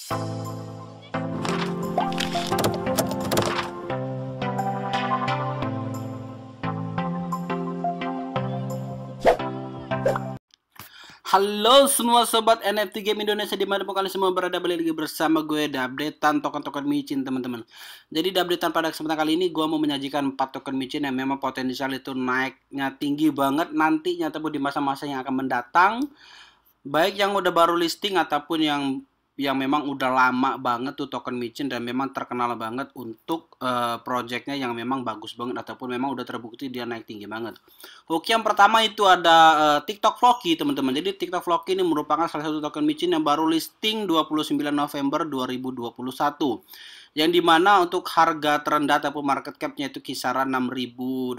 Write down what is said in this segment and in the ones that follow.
Halo semua sobat NFT Game Indonesia dimanapun kalian semua berada, balik lagi bersama gue di updatean token-token micin teman-teman. Jadi di updatean pada kesempatan kali ini gue mau menyajikan 4 token micin yang memang potensial itu naiknya tinggi banget nantinya ataupun di masa-masa yang akan mendatang. Baik yang udah baru listing ataupun yang memang udah lama banget tuh token micin dan memang terkenal banget untuk projectnya yang memang bagus banget ataupun memang udah terbukti dia naik tinggi banget. Oke, yang pertama itu ada TikTok Floki teman-teman. Jadi TikTok Floki ini merupakan salah satu token micin yang baru listing 29 November 2021. Yang dimana untuk harga terendah ataupun market capnya itu kisaran $6.000.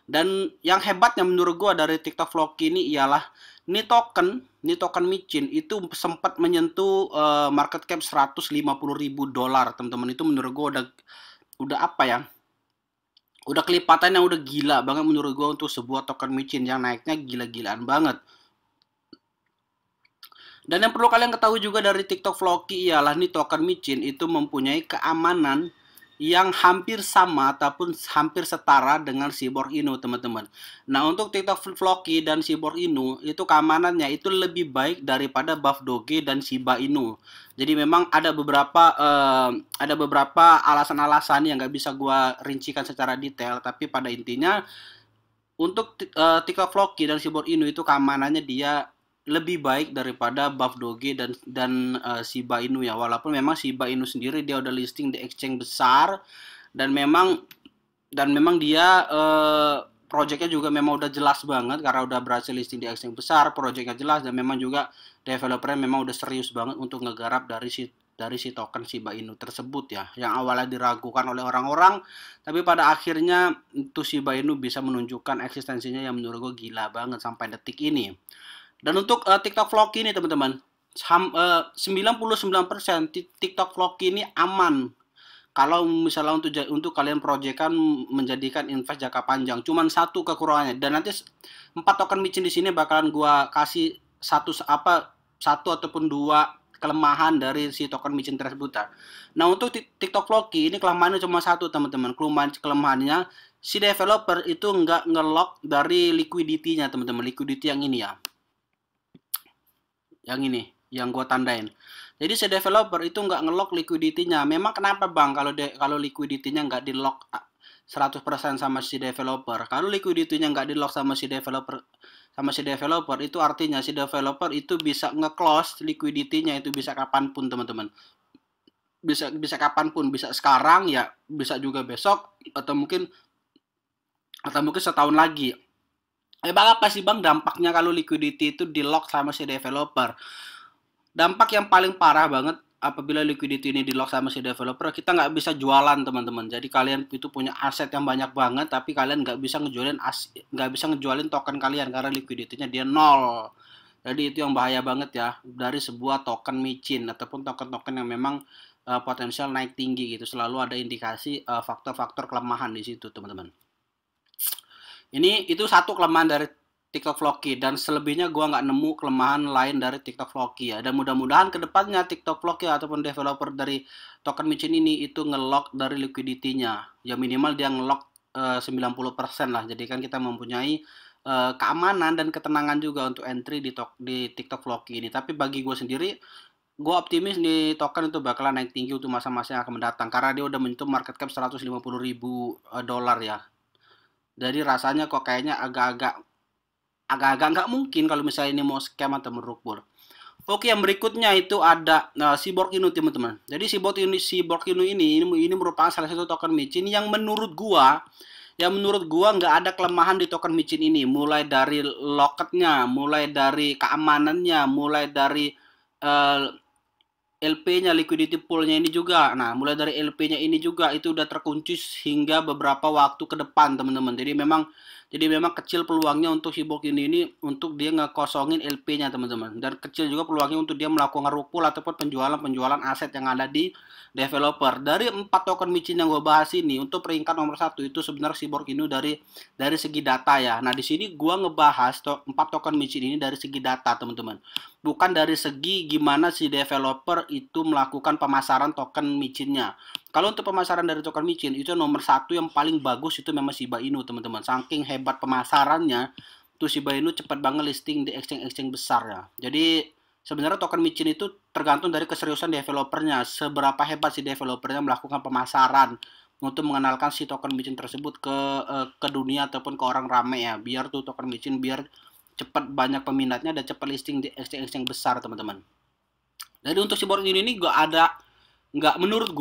Dan yang hebatnya menurut gua dari TikTok Floki ini ialah ini token micin itu sempat menyentuh market cap $150.000 teman-teman. Itu menurut gua udah apa ya? Udah kelipatannya udah gila banget menurut gua untuk sebuah token micin yang naiknya gila-gilaan banget. Dan yang perlu kalian ketahui juga dari TikTok Floki ialah nih token micin itu mempunyai keamanan yang hampir sama ataupun hampir setara dengan Cyborg Inu teman-teman. Nah untuk TikTok Floki dan Cyborg Inu itu keamanannya itu lebih baik daripada Buff Doge dan Shiba Inu. Jadi memang ada beberapa alasan-alasan yang nggak bisa gua rincikan secara detail, tapi pada intinya untuk TikTok Floki dan Cyborg Inu itu keamanannya dia lebih baik daripada Buff Doge dan Shiba Inu ya. Walaupun memang Shiba Inu sendiri dia udah listing di exchange besar dan memang dia projectnya juga memang udah jelas banget karena udah berhasil listing di exchange besar, projectnya jelas dan memang juga developernya memang udah serius banget untuk ngegarap dari si token Shiba Inu tersebut ya, yang awalnya diragukan oleh orang-orang tapi pada akhirnya itu Shiba Inu bisa menunjukkan eksistensinya yang menurut gue gila banget sampai detik ini. Dan untuk TikTok Floki ini teman-teman, 99% TikTok Floki ini aman. Kalau misalnya untuk kalian proyekkan menjadikan invest jangka panjang, cuman satu kekurangannya. Dan nanti 4 token micin di sini bakalan gua kasih satu ataupun 2 kelemahan dari si token micin tersebut. Nah untuk TikTok Floki ini kelemahannya cuma satu teman-teman. Kelemahannya si developer itu nggak nge-lock dari liquidity-nya teman-teman. Liquidity yang ini ya. Yang ini yang gue tandain. Jadi si developer itu nggak ngelock liquidity-nya. Memang kenapa bang kalau liquidity-nya nggak di lock 100% sama si developer? Kalau liquidity-nya nggak di lock sama si developer itu artinya si developer itu bisa nge-close liquidity-nya itu bisa kapanpun teman-teman. Bisa kapanpun, bisa sekarang ya, bisa juga besok atau mungkin setahun lagi. Bang apa sih bang dampaknya kalau liquidity itu di lock sama si developer? Dampak yang paling parah banget apabila liquidity ini di lock sama si developer, kita nggak bisa jualan teman-teman. Jadi kalian itu punya aset yang banyak banget tapi kalian nggak bisa ngejualin token kalian karena liquidity-nya dia nol. Jadi itu yang bahaya banget ya dari sebuah token micin ataupun token-token yang memang potensial naik tinggi gitu. Selalu ada indikasi faktor-faktor kelemahan di situ teman-teman. Itu satu kelemahan dari TikTok Floki dan selebihnya gua nggak nemu kelemahan lain dari TikTok Floki ya. Dan mudah-mudahan kedepannya TikTok Floki ataupun developer dari token micin ini itu nge-lock dari liquidity-nya. Ya minimal dia nge-lock 90% lah. Jadi kan kita mempunyai keamanan dan ketenangan juga untuk entry di TikTok Floki ini. Tapi bagi gue sendiri, gue optimis di token itu bakalan naik tinggi untuk masa-masa yang akan mendatang karena dia udah menyentuh market cap $150.000 ya. Jadi rasanya kok kayaknya agak-agak nggak mungkin kalau misalnya ini mau scam atau merupur. Oke, yang berikutnya itu ada Cyborg Inu teman-teman. Jadi Cyborg Inu ini merupakan salah satu token micin yang menurut gua nggak ada kelemahan di token micin ini. Mulai dari locketnya, mulai dari keamanannya, mulai dari LP-nya, liquidity pool-nya ini juga. Nah, mulai dari LP-nya ini juga itu udah terkunci hingga beberapa waktu ke depan, teman-teman. Jadi memang Jadi memang kecil peluangnya untuk Shiba ini untuk dia ngekosongin LP-nya teman-teman. Dan kecil juga peluangnya untuk dia melakukan rug pull ataupun penjualan aset yang ada di developer. Dari 4 token micin yang gue bahas ini, untuk peringkat nomor 1 itu sebenarnya Shiba Inu dari segi data ya. Nah di sini gue ngebahas 4 token micin ini dari segi data teman-teman. Bukan dari segi gimana si developer itu melakukan pemasaran token micinnya. Kalau untuk pemasaran dari token micin itu nomor 1 yang paling bagus itu memang Shiba Inu teman-teman. Saking hebat pemasarannya, tuh Shiba Inu cepat banget listing di exchange-exchange besar ya. Jadi sebenarnya token micin itu tergantung dari keseriusan developernya. Seberapa hebat si developernya melakukan pemasaran untuk mengenalkan si token micin tersebut ke dunia ataupun ke orang rame ya. Biar tuh token micin biar cepat banyak peminatnya dan cepat listing di exchange-exchange besar teman-teman. Jadi untuk Shiba Inu ini nggak menurut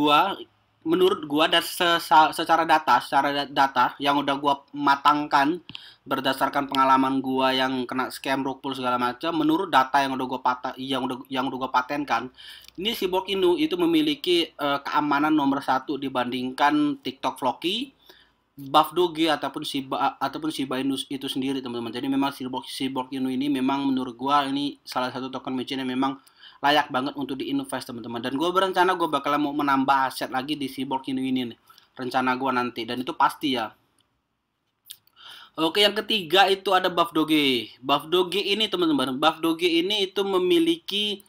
gua dan secara data yang udah gua matangkan berdasarkan pengalaman gua yang kena scam rug pull segala macam, menurut data yang udah gua patenkan, ini si Shiba Inu itu memiliki keamanan nomor 1 dibandingkan TikTok Floki, Buff Doge ataupun Shiba Inu itu sendiri teman-teman. Jadi memang Shiba Inu ini memang menurut gua ini salah satu token micin yang memang layak banget untuk diinvest teman-teman. Dan gue berencana gue bakal mau menambah aset lagi di Shiba Inu ini nih. Rencana gue nanti, dan itu pasti ya. Oke, yang ketiga itu ada Buff Doge. Buff Doge ini teman-teman, Buff Doge ini itu memiliki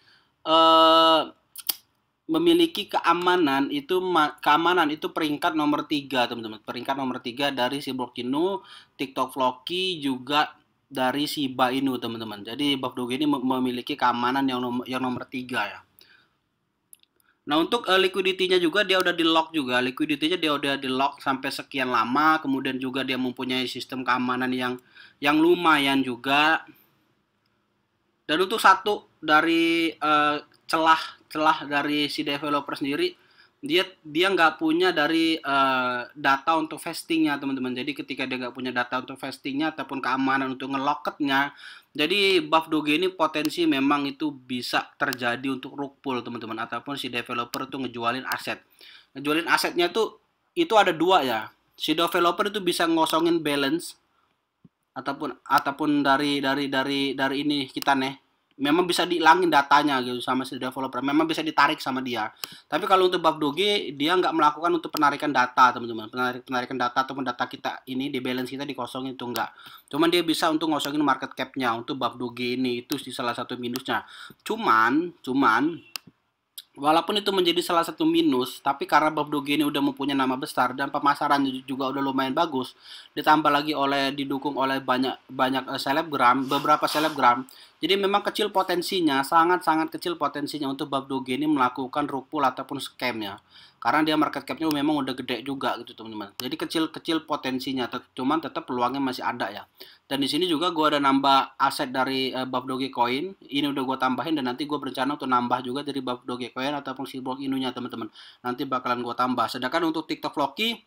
keamanan itu peringkat nomor 3 teman-teman. Peringkat nomor 3 dari Shiba Inu, TikTok Floki juga dari Shiba Inu teman-teman. Jadi Buff Doge ini memiliki keamanan yang nomor 3 ya. Nah untuk liquidity-nya juga dia udah di lock juga. Liquidity-nya dia udah di lock sampai sekian lama. Kemudian juga dia mempunyai sistem keamanan yang lumayan juga. Dan untuk satu dari celah dari si developer sendiri, dia nggak punya dari data untuk vestingnya teman-teman. Jadi ketika dia nggak punya data untuk vestingnya ataupun keamanan untuk ngelocketnya, jadi Buff Doge ini potensi memang itu bisa terjadi untuk rug pull teman-teman, ataupun si developer itu ngejualin asetnya tuh itu ada 2 ya. Si developer itu bisa ngosongin balance ataupun dari ini kita nih, memang bisa dihilangin datanya gitu sama si developer, memang bisa ditarik sama dia. Tapi kalau untuk Buff Doge dia nggak melakukan untuk penarikan data teman-teman, penarikan data ataupun data kita ini di balance kita dikosongin itu enggak. Cuman dia bisa untuk ngosongin market cap-nya untuk Buff Doge ini, itu sih salah satu minusnya. Cuman walaupun itu menjadi salah satu minus, tapi karena Buff Doge ini udah mempunyai nama besar dan pemasarannya juga udah lumayan bagus, ditambah lagi didukung oleh beberapa selebgram. Jadi memang kecil potensinya, sangat kecil potensinya untuk Buff Doge ini melakukan rug pull ataupun scam ya. Karena dia market cap-nya memang udah gede juga gitu teman-teman. Jadi kecil potensinya, cuman tetap peluangnya masih ada ya. Dan di sini juga gue ada nambah aset dari Buff Doge Coin. Ini udah gue tambahin, dan nanti gue berencana untuk nambah juga dari Buff Doge Coin ataupun Shiba Inu-nya teman-teman. Nanti bakalan gue tambah. Sedangkan untuk TikTok Floki,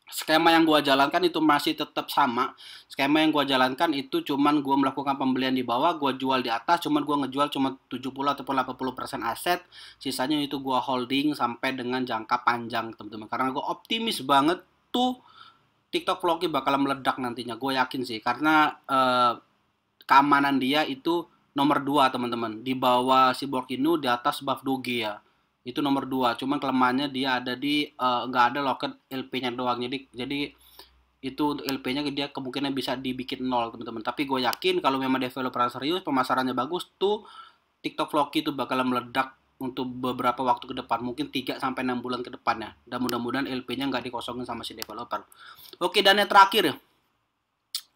skema yang gue jalankan itu masih tetap sama. Skema yang gue jalankan itu cuman gue melakukan pembelian di bawah, gue jual di atas. Cuman gue ngejual cuma 70 ataupun 80% aset. Sisanya itu gue holding sampai dengan jangka panjang teman-teman. Karena gue optimis banget tuh TikTok Floki bakal meledak nantinya. Gue yakin sih, karena keamanan dia itu nomor 2 teman-teman. Di bawah Shiba Inu, di atas Buff Doge ya. Itu nomor 2. Cuman kelemahannya dia ada di nggak ada locket LP-nya doang. Jadi itu untuk LP-nya dia kemungkinan bisa dibikin 0 teman-teman. Tapi gue yakin kalau memang developer serius, pemasarannya bagus tuh, TikTok Floki itu bakal meledak untuk beberapa waktu ke depan, mungkin 3 sampai 6 bulan ke depannya. Dan mudah-mudahan LP-nya nggak dikosongin sama si developer. Oke, dan yang terakhir.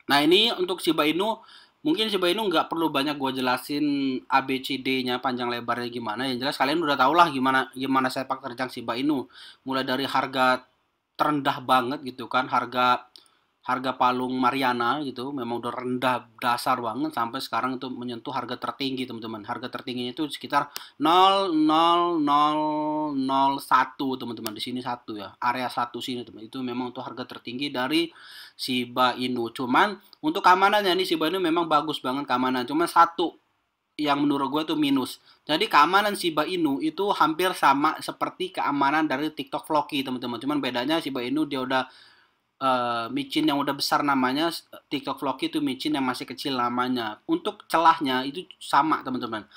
Nah, ini untuk Shiba Inu. Mungkin Shiba Inu nggak perlu banyak gue jelasin ABCD-nya panjang lebarnya gimana. Yang jelas kalian udah tau lah gimana sepak terjang Shiba Inu. Mulai dari harga terendah banget gitu kan, harga palung Mariana gitu, memang udah rendah dasar banget, sampai sekarang itu menyentuh harga tertinggi teman-teman. Harga tertingginya itu sekitar 0,00001 teman-teman. Di sini 1 ya, area 1 sini teman. Itu memang untuk harga tertinggi dari Shiba Inu. Cuman untuk keamanannya nih, Shiba Inu memang bagus banget keamanan. Cuma satu yang menurut gue itu minus. Jadi keamanan Shiba Inu itu hampir sama seperti keamanan dari TikTok Floki teman-teman. Cuman bedanya Shiba Inu dia udah micin yang udah besar namanya, TikTok Floki itu micin yang masih kecil namanya. Untuk celahnya itu sama teman-teman.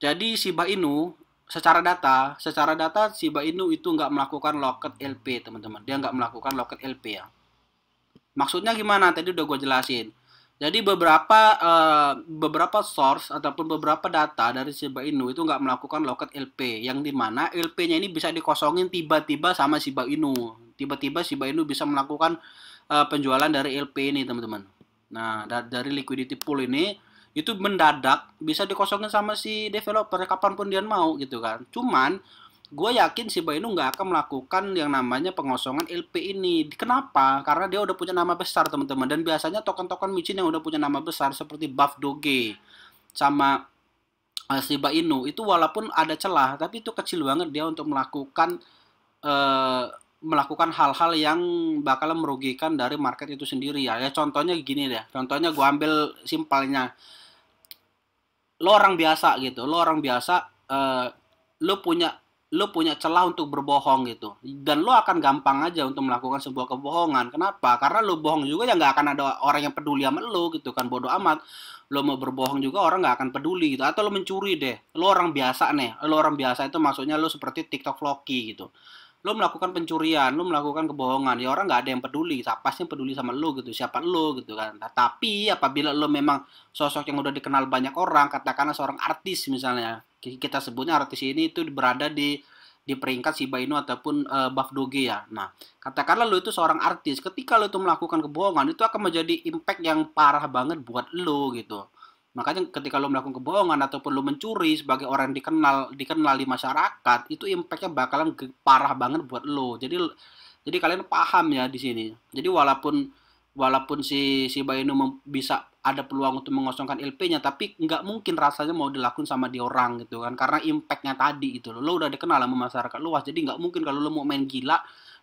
Jadi Shiba Inu secara data Shiba Inu itu nggak melakukan locket LP teman-teman. Dia nggak melakukan locket LP ya. Maksudnya gimana? Tadi udah gue jelasin. Jadi beberapa source ataupun beberapa data dari Shiba Inu itu nggak melakukan locket LP, yang dimana LP-nya ini bisa dikosongin tiba-tiba sama Shiba Inu. Tiba-tiba Shiba Inu bisa melakukan penjualan dari LP ini teman-teman. Nah, dari liquidity pool ini itu mendadak bisa dikosongin sama si developer kapanpun dia mau gitu kan. Cuman gue yakin si Bainu nggak akan melakukan yang namanya pengosongan LP ini. Kenapa? Karena dia udah punya nama besar teman-teman. Dan biasanya token-token micin yang udah punya nama besar seperti Buff Doge sama Shiba Inu itu walaupun ada celah, tapi itu kecil banget dia untuk eh, melakukan hal-hal yang bakalan merugikan dari market itu sendiri ya. Ya contohnya gini deh. Contohnya gue ambil simpelnya. Lo orang biasa gitu. Lo orang biasa lo punya celah untuk berbohong gitu, dan lo akan gampang aja untuk melakukan sebuah kebohongan. Kenapa? Karena lo bohong juga ya nggak akan ada orang yang peduli sama lo gitu kan, bodoh amat. Lo mau berbohong juga orang nggak akan peduli gitu. Atau lo mencuri deh, lo orang biasa nih, lo orang biasa itu maksudnya lo seperti TikTok Floki gitu. Lo melakukan pencurian, lo melakukan kebohongan, ya orang nggak ada yang peduli. Siapa sih yang peduli sama lo gitu? Siapa lo gitu kan? Nah, tapi apabila lo memang sosok yang udah dikenal banyak orang, katakanlah seorang artis misalnya, kita sebutnya artis ini itu berada di peringkat Shiba Inu ataupun Buff Doge ya. Nah, katakanlah lo itu seorang artis, ketika lo itu melakukan kebohongan, itu akan menjadi impact yang parah banget buat lo gitu. Makanya ketika lo melakukan kebohongan ataupun lo mencuri sebagai orang yang dikenal di masyarakat, itu impactnya bakalan parah banget buat lo. Jadi kalian paham ya di sini. Jadi walaupun walaupun si Bainu bisa ada peluang untuk mengosongkan LP-nya, tapi nggak mungkin rasanya mau dilakukan sama dia orang gitu kan, karena impactnya tadi gitu loh. Lo udah dikenal sama masyarakat luas, jadi nggak mungkin kalau lo mau main gila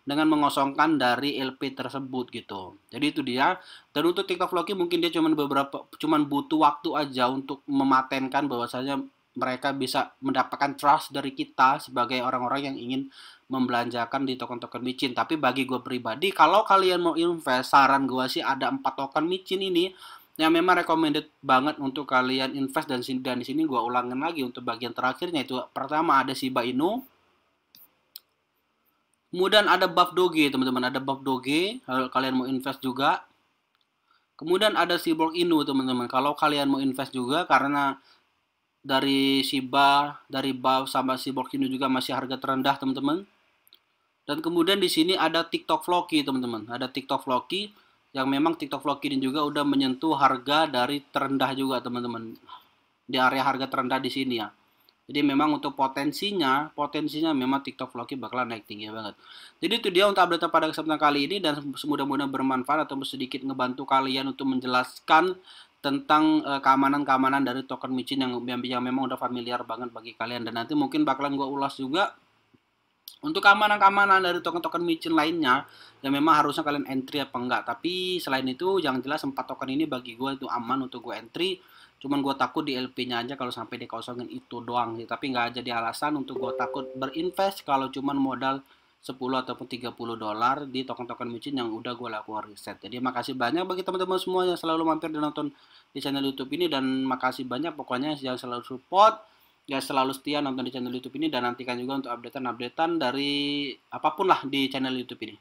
dengan mengosongkan dari LP tersebut gitu. Jadi itu dia. Dan untuk TikTok Floki mungkin dia cuman butuh waktu aja untuk mematenkan bahwasanya mereka bisa mendapatkan trust dari kita sebagai orang-orang yang ingin membelanjakan di token-token micin. Tapi bagi gue pribadi, kalau kalian mau invest, saran gue sih ada 4 token micin ini yang memang recommended banget untuk kalian invest. Dan di sini gue ulangin lagi untuk bagian terakhirnya, itu pertama ada Shiba Inu, kemudian ada Buff Doge teman-teman, ada Buff Doge kalau kalian mau invest juga. Kemudian ada Cyborg Inu teman-teman, kalau kalian mau invest juga, karena dari dari Buff sama Cyborg Inu juga masih harga terendah teman-teman. Dan kemudian di sini ada TikTok Floki teman-teman, ada TikTok Floki yang memang TikTok Floki ini juga udah menyentuh harga dari terendah juga teman-teman, di area harga terendah di sini ya. Jadi memang untuk potensinya memang TikTok Floki bakalan naik tinggi banget. Jadi itu dia untuk update pada kesempatan kali ini, dan mudah-mudahan bermanfaat atau sedikit ngebantu kalian untuk menjelaskan tentang keamanan-keamanan dari token micin yang memang udah familiar banget bagi kalian. Dan nanti mungkin bakalan gue ulas juga untuk keamanan-keamanan dari token-token micin lainnya yang memang harusnya kalian entry apa enggak. Tapi selain itu yang jelas 4 token ini bagi gue itu aman untuk gue entry. Cuman gue takut di LP-nya aja kalau sampai dikosongin itu doang sih. Tapi nggak jadi alasan untuk gue takut berinvest kalau cuman modal 10 ataupun 30 dolar di token-token micin yang udah gue lakukan riset. Jadi makasih banyak bagi teman-teman semua yang selalu mampir dan nonton di channel YouTube ini, dan makasih banyak pokoknya yang selalu support, ya selalu setia nonton di channel YouTube ini, dan nantikan juga untuk updatean-updatean dari apapun lah di channel YouTube ini.